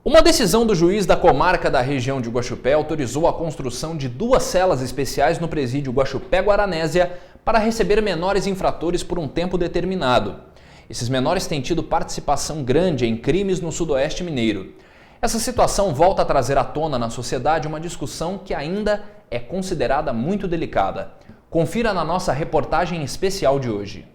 Uma decisão do juiz da comarca da região de Guaxupé autorizou a construção de 2 celas especiais no presídio Guaxupé-Guaranésia para receber menores infratores por um tempo determinado. Esses menores têm tido participação grande em crimes no sudoeste mineiro. Essa situação volta a trazer à tona na sociedade uma discussão que ainda é considerada muito delicada. Confira na nossa reportagem especial de hoje.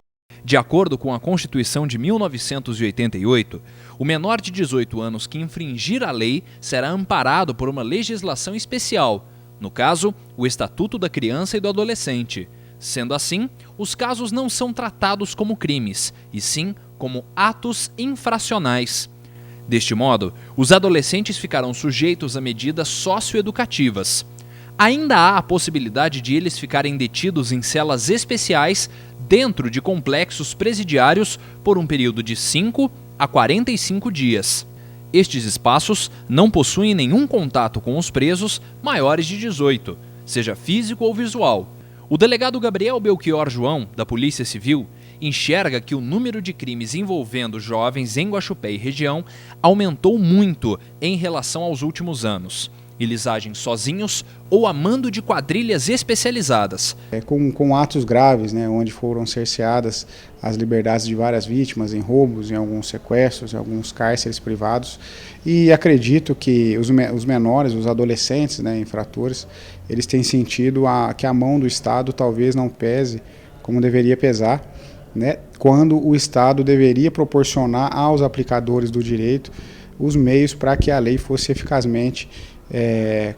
De acordo com a Constituição de 1988, o menor de 18 anos que infringir a lei será amparado por uma legislação especial, no caso, o Estatuto da Criança e do Adolescente. Sendo assim, os casos não são tratados como crimes, e sim como atos infracionais. Deste modo, os adolescentes ficarão sujeitos a medidas socioeducativas. Ainda há a possibilidade de eles ficarem detidos em celas especiais dentro de complexos presidiários por um período de 5 a 45 dias. Estes espaços não possuem nenhum contato com os presos maiores de 18, seja físico ou visual. O delegado Gabriel Belchior João, da Polícia Civil, enxerga que o número de crimes envolvendo jovens em Guaxupé e região aumentou muito em relação aos últimos anos. Eles agem sozinhos ou a mando de quadrilhas especializadas. Com atos graves, onde foram cerceadas as liberdades de várias vítimas, em roubos, em alguns sequestros, em alguns cárceres privados. E acredito que os menores, os adolescentes, infratores, eles têm sentido que a mão do Estado talvez não pese como deveria pesar, quando o Estado deveria proporcionar aos aplicadores do direito os meios para que a lei fosse eficazmente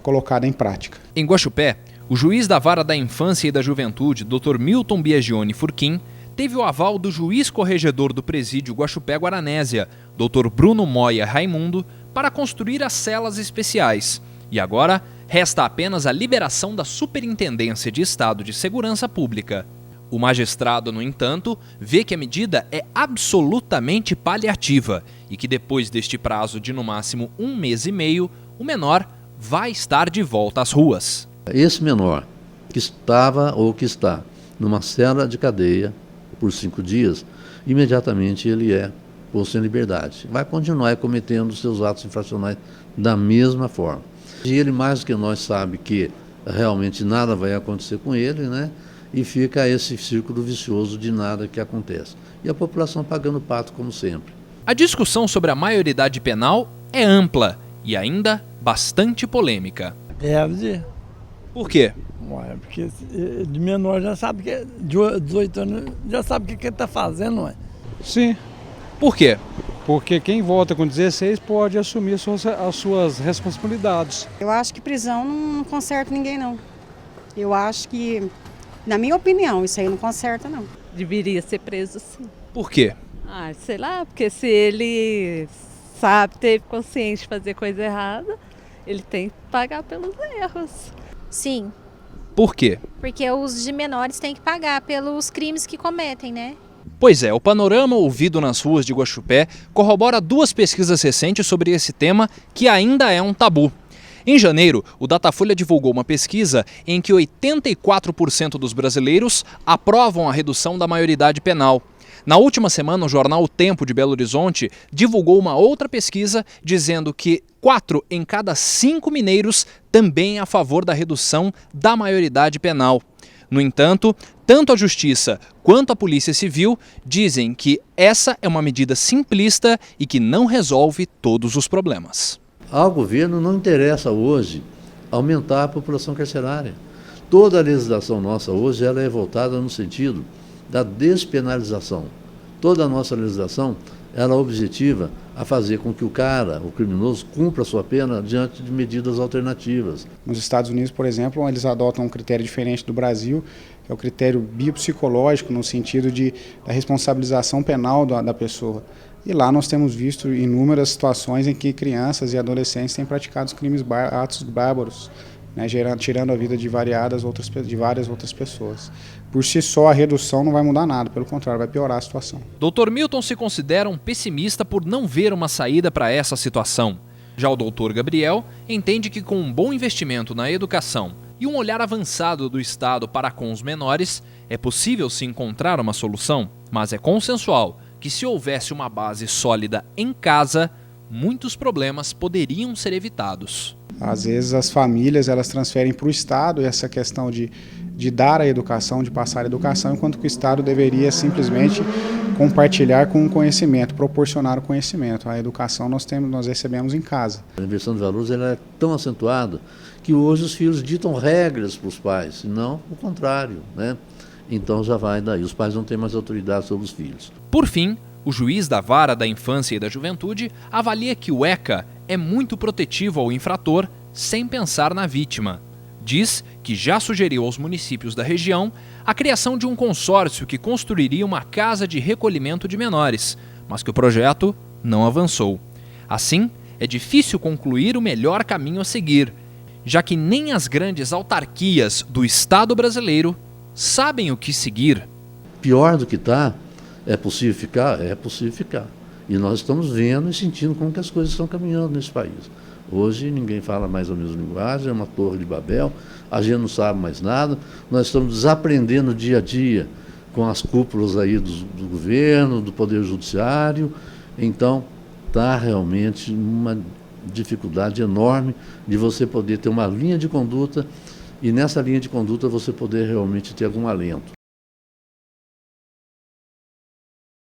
colocada em prática. Em Guaxupé, o juiz da Vara da Infância e da Juventude, Dr. Milton Biagione Furquim, teve o aval do juiz corregedor do presídio Guaxupé-Guaranésia, Dr. Bruno Moya Raimundo, para construir as celas especiais. E agora, resta apenas a liberação da Superintendência de Estado de Segurança Pública. O magistrado, no entanto, vê que a medida é absolutamente paliativa e que depois deste prazo de no máximo 1 mês e meio, o menor vai estar de volta às ruas. Esse menor que estava ou que está numa cela de cadeia por 5 dias, imediatamente ele é posto em liberdade. Vai continuar cometendo seus atos infracionais da mesma forma. E ele, mais do que nós, sabe que realmente nada vai acontecer com ele, e fica esse círculo vicioso de nada que acontece. E a população pagando pato como sempre. A discussão sobre a maioridade penal é ampla e ainda bastante polêmica. Deve. Por quê? Porque de menor já sabe que de 18 anos já sabe o que ele está fazendo, não é? Sim. Por quê? Porque quem vota com 16 pode assumir as suas responsabilidades. Eu acho que prisão não conserta ninguém, não. Eu acho que, na minha opinião, isso aí não conserta, não. Deveria ser preso, sim. Por quê? Sei lá, porque se ele sabe, teve consciência de fazer coisa errada, ele tem que pagar pelos erros. Sim. Por quê? Porque os de menores têm que pagar pelos crimes que cometem, né? Pois é, o panorama ouvido nas ruas de Guaxupé corrobora 2 pesquisas recentes sobre esse tema que ainda é um tabu. Em janeiro, o Datafolha divulgou uma pesquisa em que 84% dos brasileiros aprovam a redução da maioridade penal. Na última semana, o jornal O Tempo de Belo Horizonte divulgou uma outra pesquisa dizendo que 4 em cada 5 mineiros também é a favor da redução da maioridade penal. No entanto, tanto a Justiça quanto a Polícia Civil dizem que essa é uma medida simplista e que não resolve todos os problemas. Ao governo não interessa hoje aumentar a população carcerária. Toda a legislação nossa hoje ela é voltada no sentido da despenalização. Toda a nossa legislação ela objetiva a fazer com que o criminoso, cumpra a sua pena diante de medidas alternativas. Nos Estados Unidos, por exemplo, eles adotam um critério diferente do Brasil, que é o critério biopsicológico, no sentido da responsabilização penal da pessoa. E lá nós temos visto inúmeras situações em que crianças e adolescentes têm praticado atos bárbaros, tirando a vida de várias outras pessoas. Por si só, a redução não vai mudar nada, pelo contrário, vai piorar a situação. Dr. Milton se considera um pessimista por não ver uma saída para essa situação. Já o Dr. Gabriel entende que com um bom investimento na educação e um olhar avançado do Estado para com os menores, é possível se encontrar uma solução, mas é consensual que se houvesse uma base sólida em casa, muitos problemas poderiam ser evitados. Às vezes as famílias elas transferem para o Estado essa questão de dar a educação, de passar a educação, enquanto que o Estado deveria simplesmente compartilhar com o conhecimento, proporcionar o conhecimento. A educação nós recebemos em casa. A inversão de valores ela é tão acentuada que hoje os filhos ditam regras para os pais, e não o contrário, né? Então já vai daí, os pais não têm mais autoridade sobre os filhos. Por fim, o juiz da Vara da Infância e da Juventude avalia que o ECA é muito protetivo ao infrator sem pensar na vítima. Diz que já sugeriu aos municípios da região a criação de um consórcio que construiria uma casa de recolhimento de menores, mas que o projeto não avançou. Assim, é difícil concluir o melhor caminho a seguir, já que nem as grandes autarquias do Estado brasileiro sabem o que seguir. Pior do que está, é possível ficar? É possível ficar. E nós estamos vendo e sentindo como que as coisas estão caminhando nesse país. Hoje ninguém fala mais a mesma linguagem, é uma torre de Babel, a gente não sabe mais nada, nós estamos desaprendendo dia a dia com as cúpulas aí do governo, do Poder Judiciário, então está realmente uma dificuldade enorme de você poder ter uma linha de conduta e nessa linha de conduta você poder realmente ter algum alento.